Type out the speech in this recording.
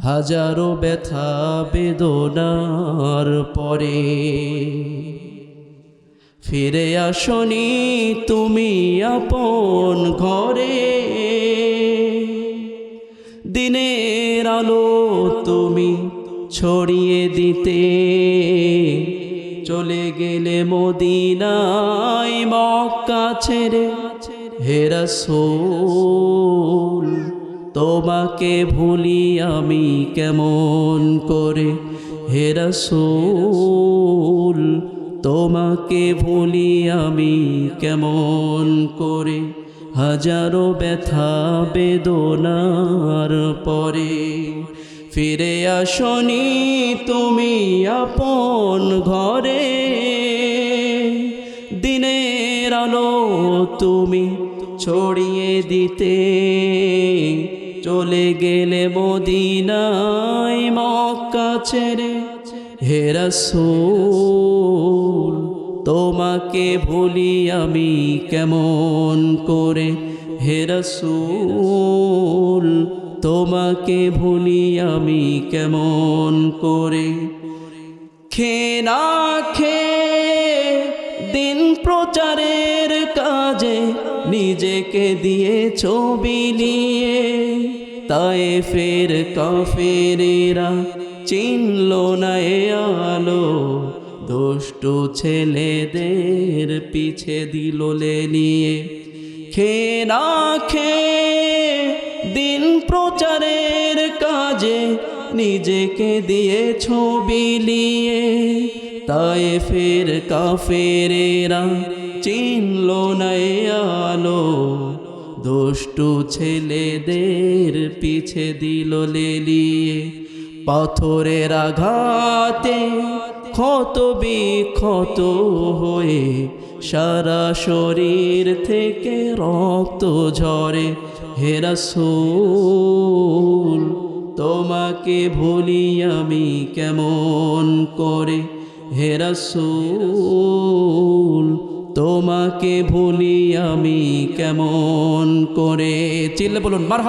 হাজারো ব্যথা বেদনার পরে ফিরে আসনি তুমি আপন ঘরে। দিনের আলো তুমি ছড়িয়ে দিতে চলে গেলে মদিনায় মক্কা ছেড়ে। হে রাসূল তোমাকে ভুলি আমি কেমন করে। হে রাসূল তোমাকে ভুলি আমি কেমন করে। হাজারো ব্যথা বেদনার পরে ফিরে আসনি তুমি আপন ঘরে। দিনের আলো তুমি ছড়িয়ে দিতে চলে গেলে মদিনায় মক্কা ছেড়ে। হে রাসূল তোমাকে ভুলি আমি কেমন করে। হে রাসূল তোমাকে ভুলি আমি কেমন করে। খেয়ে না খেয়ে দিন প্রচারের কাজে নিজেকে দিয়েছ বিলিয়ে। তায়েফের কাফেরেরা চিনল না এ আলো, দুষ্টু ছেলেদের পিছে দিল লেলিয়ে। খেয়ে না খেয়ে দিন প্রচারের কাজে নিজেকে দিয়েছ বিলিয়ে। তায়েফের কাফেরেরা চিনল না এ আলো, দুষ্টু ছেলেদের পিছে দিল লেলিয়ে। পাথরের আঘাতে ক্ষত বিক্ষত হয়ে সারা শরীর থেকে রক্ত ঝরে। হে রাসূল তোমাকে ভুলি আমি কেমন করে। হে রাসূল তোমাকে ভুলি আমি কেমন করে। চিল্লে বলুন মারহাবা।